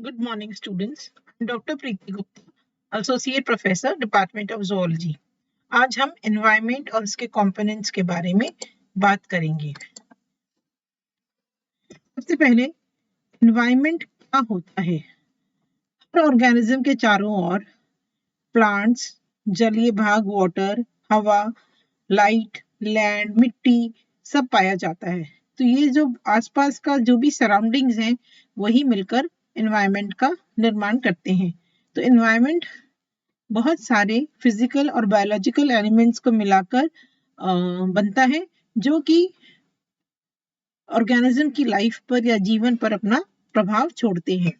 Good morning, students. I'm Dr. Preeti Gupta, Associate Professor, Department of Zoology. आज हम environment और उसके components के बारे में बात करेंगे। सबसे पहले environment क्या होता है? हर ऑर्गेनिज्म के चारों ओर प्लांट्स, जलीय भाग, वाटर, हवा, लाइट, लैंड, मिट्टी सब पाया जाता है। तो ये जो आसपास का जो भी सराउंडिंग्स हैं वही मिलकर एनवायरनमेंट का निर्माण करते हैं। तो एनवायरनमेंट बहुत सारे फिजिकल और बायोलॉजिकल एलिमेंट्स को मिलाकर बनता है जो कि ऑर्गेनिज्म की लाइफ पर या जीवन पर अपना प्रभाव छोड़ते हैं।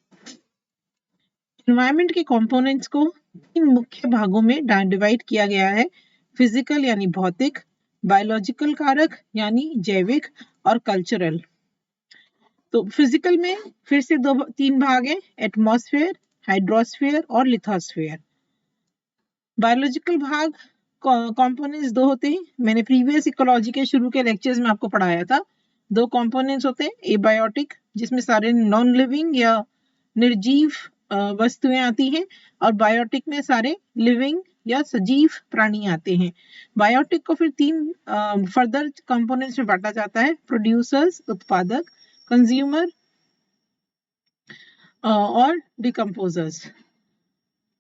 एनवायरनमेंट के कंपोनेंट्स को तीन मुख्य भागों में डिवाइड किया गया है। फिजिकल यानी भौतिक, बायोलॉजिकल कारक यानी जैविक और कल्चरल। तो फिजिकल में फिर से तीन भाग हैं, एटमॉस्फेयर, हाइड्रोस्फेयर और लिथोस्फेयर। बायोलॉजिकल भाग कंपोनेंट्स दो होते हैं। मैंने प्रीवियस इकोलॉजी के शुरू के लेक्चर्स में आपको पढ़ाया था। दो कंपोनेंट्स होते हैं, एबायोटिक जिसमें सारे नॉन लिविंग या निर्जीव वस्तुएं आती हैं, और बायोटिक में सारे लिविंग या सजीव प्राणी आते हैं। बायोटिक को फिर तीन फर्दर कंपोनेंट्स में बांटा जाता है, प्रोड्यूसर्स उत्पादक, कंज्यूमर और डिकम्पोजर्स।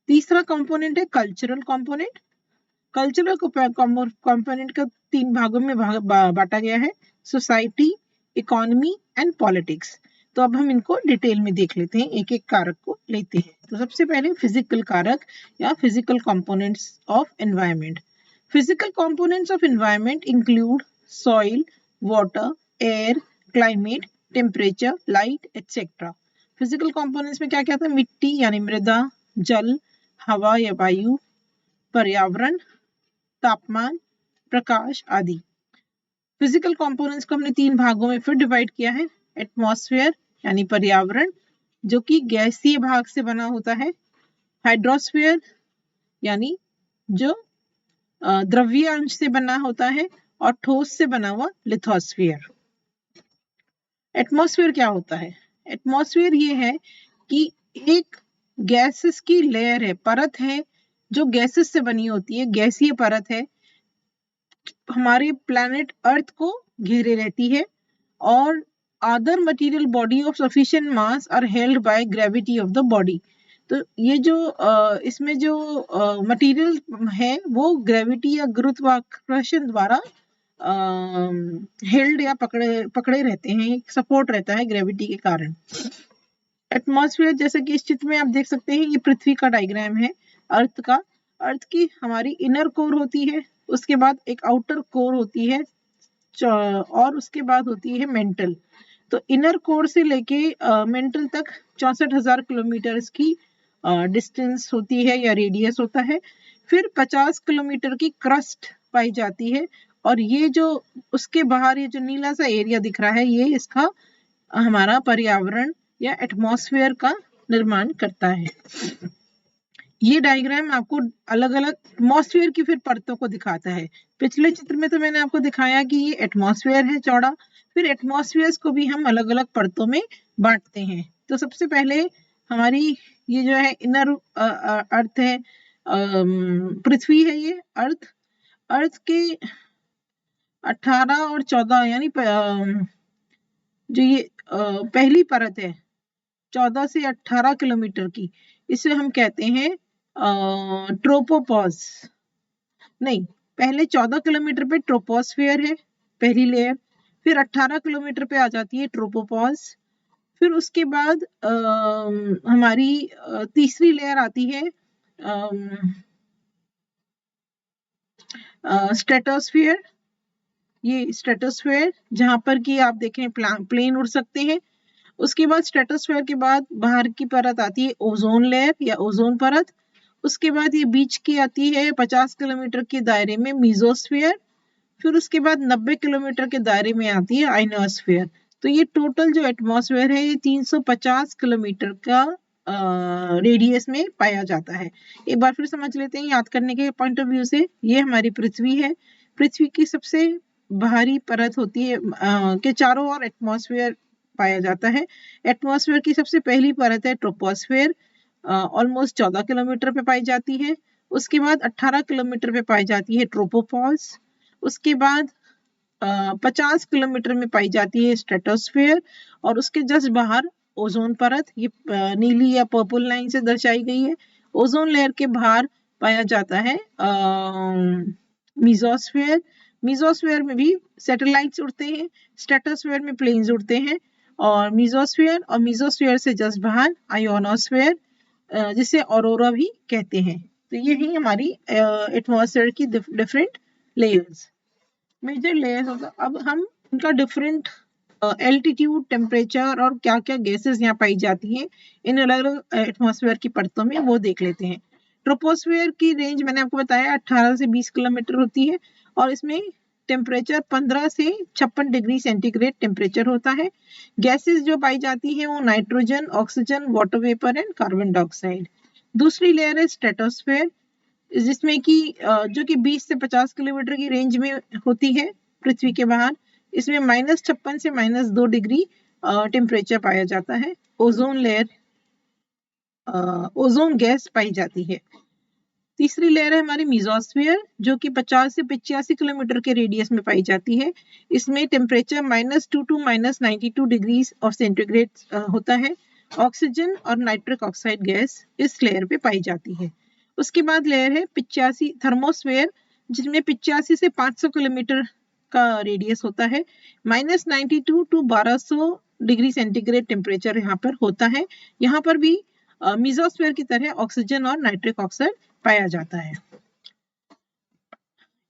तीसरा कंपोनेंट है कल्चरल कंपोनेंट। कल्चरल कंपोनेंट को तीन भागों में बांटा गया है, सोसाइटी, इकोनॉमी एंड पॉलिटिक्स। तो अब हम इनको डिटेल में देख लेते हैं, एक एक कारक को लेते हैं। तो सबसे पहले फिजिकल कारक या physical components of environment. Physical components of environment include soil, water, air, climate, temperature, light etcetera. Physical components में क्या क्या था? मिट्टी यानी मृदा, जल, हवा या वायु, पर्यावरण, तापमान, प्रकाश आदि। फिजिकल कंपोनेंट्स को हमने तीन भागों में फिर डिवाइड किया है, एटमॉस्फेयर यानी पर्यावरण जो कि गैसीय भाग से बना होता है, हाइड्रोस्फेयर यानी जो द्रव्य अंश से बना होता है, और ठोस से बना हुआ लिथोस्फेयर। एटमॉस्फेयर क्या होता है? एटमॉस्फेयर ये है कि एक गैसेस की लेयर है, परत है जो गैसेस से बनी होती है, गैसीय परत है, हमारे प्लैनेट अर्थ को घेरे रहती है, और other material body of sufficient mass are held by gravity of the body. तो ये जो इसमें जो मटेरियल है वो ग्रेविटी या गुरुत्वाकर्षण द्वारा हेल्ड या पकड़े रहते हैं, सपोर्ट रहता है ग्रेविटी के कारण। एटमॉस्फेयर जैसे कि इस चित्र में आप देख सकते हैं, ये पृथ्वी का डायग्राम है अर्थ का। अर्थ की हमारी इनर कोर होती है, उसके बाद एक आउटर कोर होती है, और उसके बाद होती है मेंटल। तो इनर कोर से लेके मेंटल तक 64,000 किलोमीटर की डिस्टेंस होती है या रेडियस होता है। फिर 50 किलोमीटर की क्रस्ट पाई जाती है, और ये जो उसके बाहर ये जो नीला सा एरिया दिख रहा है, ये इसका हमारा पर्यावरण या एटमॉस्फेयर का निर्माण करता है। ये डायग्राम आपको अलग अलग एटमॉस्फेयर की फिर परतों को दिखाता है। पिछले चित्र में तो मैंने आपको दिखाया कि ये एटमॉस्फेयर है चौड़ा, फिर एटमॉस्फेयर्स को भी हम अलग अलग परतों में बांटते हैं। तो सबसे पहले हमारी ये जो है इनर अर्थ है, पृथ्वी है, ये अर्थ के 18 और 14 यानी जो ये पहली परत है 14 से 18 किलोमीटर की, इसे हम कहते हैं ट्रोपोपॉज। नहीं, पहले 14 किलोमीटर पे ट्रोपोस्फेयर है पहली लेयर, फिर 18 किलोमीटर पे आ जाती है ट्रोपोपॉज, फिर उसके बाद हमारी तीसरी लेयर आती है स्ट्रेटोस्फेयर। ये स्ट्रेटोस्फेयर जहां पर कि आप देखें प्लेन उड़ सकते हैं। उसके बाद स्ट्रेटोस्फेयर के बाद बाहर की परत आती है ओजोन लेयर या ओजोन परत। उसके बाद ये बीच की आती है 50 किलोमीटर के दायरे में मीजोस्फेयर। फिर उसके बाद 90 किलोमीटर के दायरे में आती है आइनोस्फेयर। तो ये टोटल जो एटमॉस्फेयर है ये 350 किलोमीटर का रेडियस में पाया जाता है। एक बार फिर समझ लेते हैं याद करने के पॉइंट ऑफ व्यू से। ये हमारी पृथ्वी है, पृथ्वी की सबसे बाहरी परत होती है के चारों ओर एटमॉस्फेयर पाया जाता है। एटमॉस्फेयर की सबसे पहली परत है ट्रोपोस्फेयर, ऑलमोस्ट 14 किलोमीटर पे पाई जाती है। उसके बाद 18 किलोमीटर पे पाई जाती है ट्रोपोपॉज। उसके बाद 50 किलोमीटर में पाई जाती है स्ट्रेटोस्फेयर, और उसके जस्ट बाहर ओजोन परत, ये नीली या पर्पल लाइन से दर्शाई गई है। ओजोन लेयर के बाहर पाया जाता है मीजोस्फेयर। मीजोस्फेयर में भी सैटेलाइट्स उड़ते हैं, स्ट्रेटोस्फेयर में प्लेन्स उड़ते हैं, और मीजोस्फेयर से जस्ट बाहर आयोनोस्फेयर, जिसे ऑरोरा भी कहते हैं। तो ये ही हमारी एटमॉस्फेयर की डिफरेंट लेयर्स, मेजर लेयर्स होगा। अब हम इनका डिफरेंट एल्टीट्यूड, टेम्परेचर और क्या क्या गैसेस यहाँ पाई जाती हैं इन अलग अलग एटमॉस्फेयर की परतों में, वो देख लेते हैं। ट्रोपोस्फेयर की रेंज मैंने आपको बताया 18 से 20 किलोमीटर होती है, और इसमें टेम्परेचर 15 से 56 डिग्री सेंटीग्रेड टेम्परेचर होता है। गैसेस जो पाई जाती हैं वो nitrogen, oxygen, water vapour and carbon dioxide. दूसरी लेयर है स्ट्रेटोस्फेयर, जिसमें कि जो कि 20 से 50 किलोमीटर की रेंज में होती है पृथ्वी के बाहर। इसमें -56 से -2 डिग्री टेम्परेचर पाया जाता है। ओजोन लेयर, ओजोन गैस पाई जाती है। तीसरी लेयर है हमारी मीजोस्फेयर, जो कि 50 से 85 किलोमीटर के रेडियस में पाई जाती है। इसमें टेम्परेचर -2 टू -92 डिग्री और सेंटीग्रेड होता है। ऑक्सीजन और नाइट्रिक ऑक्साइड गैस इस लेयर पे पाई जाती है। उसके बाद लेयर है 85 थर्मोस्फेयर, जिसमें 85 से 500 किलोमीटर का रेडियस होता है। -92 टू 1200 डिग्री सेंटीग्रेड टेम्परेचर यहाँ पर होता है। यहाँ पर भी मीजोस्फेयर की तरह ऑक्सीजन और नाइट्रिक ऑक्साइड पाया जाता है।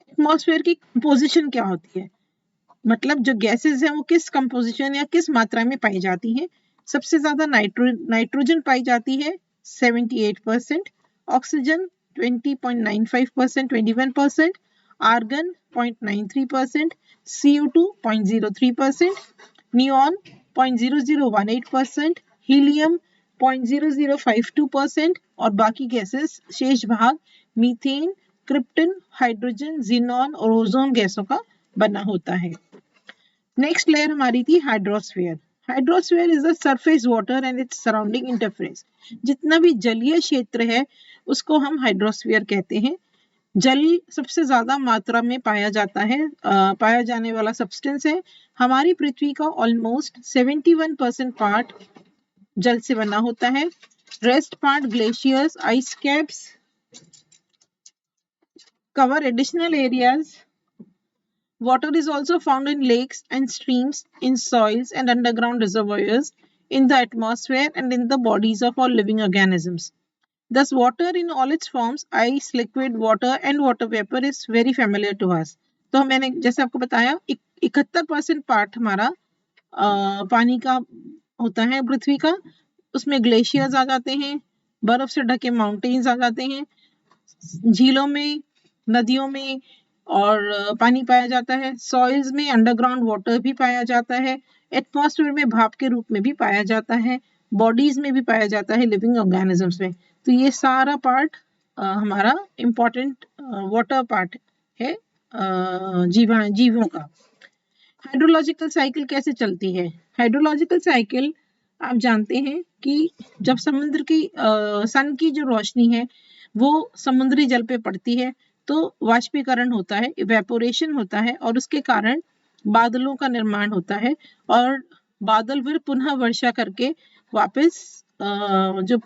एटमॉस्फेयर की कंपोजिशन क्या होती है, मतलब जो गैसेस हैं वो किस कंपोजिशन या किस मात्रा में पाई जाती हैं। सबसे ज्यादा नाइट्रोजन पाई जाती है 78%, oxygen 20.95%, 21%, argon 0.93%, CO2 0.03%, neon 0.0018%, helium 0.0052% और बाकी गैसेस शेष भाग मीथेन, क्रिप्टन, हाइड्रोजन, जीनॉन और ओजोन गैसों का बना होता है। नेक्स्ट लेयर हमारी थी hydrosphere. Hydrosphere is the surface water and its surrounding interface. जितना भी जलीय क्षेत्र है उसको हम हाइड्रोस्फीयर कहते हैं। जल सबसे ज्यादा मात्रा में पाया जाता है, पाया जाने वाला सब्सटेंस है। हमारी पृथ्वी का ऑलमोस्ट 71% पार्ट जल से बना होता है। Rest part glaciers, ice caps cover additional areas. Water is also found in lakes and streams, in soils and underground reservoirs, in the atmosphere and in the bodies of all living organisms. Thus, water in all its forms, ice, liquid, water and water vapor is very familiar to us. तो मैंने जैसे आपको बताया 71% part हमारा पानी का होता है पृथ्वी का। उसमें ग्लेशियर्स आ जाते हैं, बर्फ से ढके माउंटेन्स आ जाते हैं, झीलों में, नदियों में और पानी पाया जाता है। सॉइल्स में अंडरग्राउंड वाटर भी पाया जाता है। एटमॉस्फेयर में भाप के रूप में भी पाया जाता है। बॉडीज में भी पाया जाता है, लिविंग ऑर्गेनिजम्स में। तो ये सारा पार्ट हमारा इम्पोर्टेंट वाटर पार्ट है जीवों का। हाइड्रोलॉजिकल साइकिल कैसे चलती है? हाइड्रोलॉजिकल साइकिल आप जानते हैं कि जब समुद्र की सन की जो रोशनी है वो समुद्री जल पे पड़ती है तो वाष्पीकरण होता है, इवेपोरेशन होता है, और उसके कारण बादलों का निर्माण होता है, और बादल फिर पुनः वर्षा करके वापस जो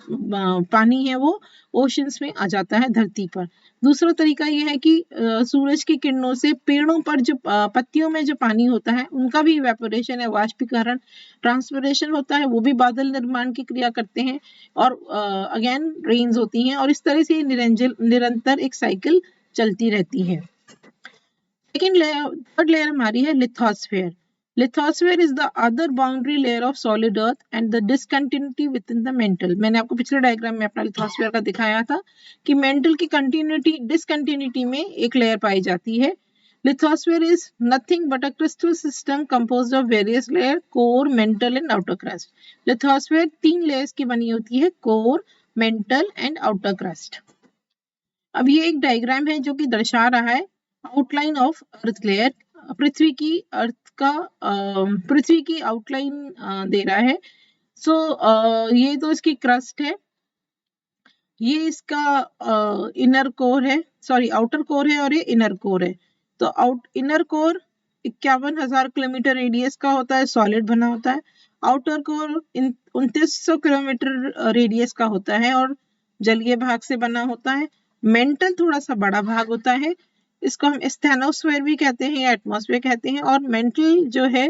पानी है वो ओशंस में आ जाता है धरती पर। दूसरा तरीका यह है कि सूरज की किरणों से पेड़ों पर जो पत्तियों में जो पानी होता है उनका भी इवेपोरेशन है, वाष्पीकरण, ट्रांसपिरेशन होता है, वो भी बादल निर्माण की क्रिया करते हैं, और अगेन रेन्स होती हैं, और इस तरह से निरंतर एक साइकिल चलती रहती है। सेकेंड लेयर, थर्ड लेयर हमारी है lithosphere. Lithosphere is the other boundary layer of solid earth and the discontinuity within the mantle. मैंने आपको पिछले डायग्राम में अपना लिथोस्फेयर का दिखाया था कि मेंटल की कंटिन्यूटी डिसकंटिन्यूटी में एक लेयर पाई जाती है। Lithosphere is nothing but a crystal system composed of various layers, core, mantle and outer crust. Lithosphere 3 layers की बनी होती है, core, mantle and outer crust. अब ये एक डायग्राम है जो कि दर्शा रहा है आउटलाइन ऑफ अर्थ लेयर, पृथ्वी की अर्थ का पृथ्वी की आउटलाइन दे रहा है। सो ये तो इसकी क्रस्ट है, ये इसका इनर कोर है, सॉरी आउटर कोर है और ये इनर कोर है। तो इनर कोर 51,000 किलोमीटर रेडियस का होता है, सॉलिड बना होता है। आउटर कोर 2900 किलोमीटर रेडियस का होता है और जलीय भाग से बना होता है। मेंटल थोड़ा सा बड़ा भाग होता है, इसको हम स्टेनोस्फेयर भी कहते हैं या एटमॉस्फेयर कहते हैं। और मेंटल जो है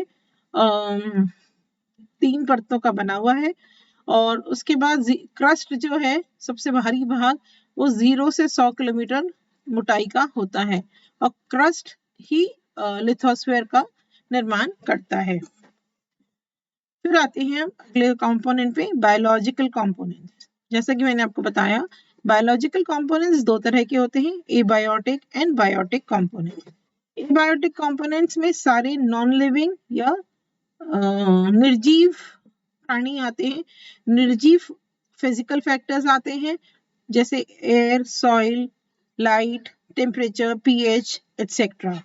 3 परतों का बना हुआ है। और उसके बाद क्रस्ट जो है सबसे बाहरी भाग, वो 0 से 100 किलोमीटर मोटाई का होता है और क्रस्ट ही लिथोस्फेयर का निर्माण करता है। फिर आते हैं अगले कंपोनेंट पे, बायोलॉजिकल कंपोनेंट्स। जैसा कि मैंने आपको बताया, बायोलॉजिकल कंपोनेंट्स 2 तरह के होते हैं, abiotic and biotic components. Abiotic components में सारे नॉन लिविंग या निर्जीव प्राणी आते हैं। निर्जीव फिजिकल फैक्टर्स आते हैं जैसे air, soil, light, temperature, pH etcetera.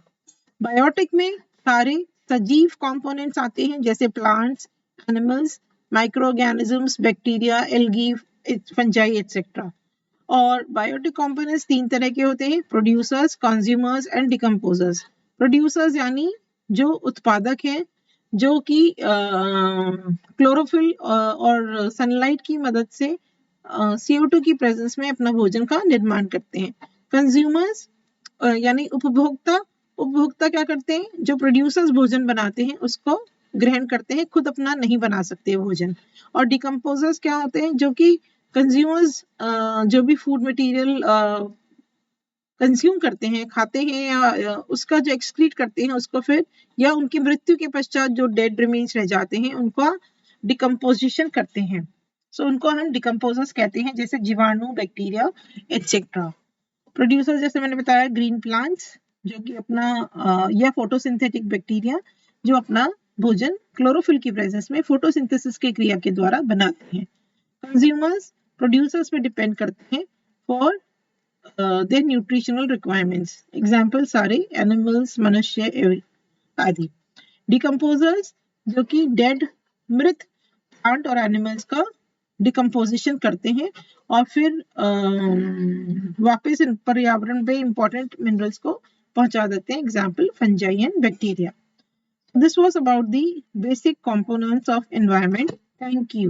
Biotic में सारे सजीव कंपोनेंट्स आते हैं जैसे plants, animals, microorganisms, bacteria, algae, fungi etcetera. और बायोटिक कंपोनेंट्स 3 तरह के होते हैं, producers, consumers and decomposers. Producers यानी जो उत्पादक हैं, जो कि क्लोरोफिल और सनलाइट की मदद से CO2 की प्रेजेंस में अपना भोजन का निर्माण करते हैं। कंज्यूमर्स यानी उपभोक्ता। उपभोक्ता क्या करते हैं, जो प्रोड्यूसर्स भोजन बनाते हैं उसको ग्रहण करते हैं, खुद अपना नहीं बना सकते भोजन। और डिकम्पोजर्स क्या होते हैं, जो कि कंज्यूमर्स जो भी फूड मटेरियल कंज्यूम करते हैं, खाते हैं या उसका जो एक्सक्रीट करते हैं उसको फिर, या उनकी मृत्यु के पश्चात जो डेड रिमेन्स रह जाते हैं उनको डिकम्पोजिशन करते हैं। सो उनको हम डिकम्पोजर्स कहते हैं, जैसे जीवाणु, बैक्टीरिया एटसेट्रा। प्रोड्यूसर्स जैसे मैंने बताया, ग्रीन प्लांट्स जो कि अपना या फोटोसिंथेटिक बैक्टीरिया जो अपना भोजन क्लोरोफिल की प्रेजेंस में फोटोसिंथेसिस की क्रिया के द्वारा बनाते हैं। कंज्यूमर्स प्रोड्यूसर्स पे डिपेंड करते हैं for their nutritional requirements. Example सारे एनिमल्स, मनुष्य आदि। डिकम्पोजर्स जो कि डेड, मृत प्लांट और एनिमल्स का डिकम्पोजिशन करते हैं और फिर वापस पर्यावरण पे इंपॉर्टेंट मिनरल्स को पहुंचा देते हैं। Example fungi and bacteria. This was about the basic components of environment. Thank you.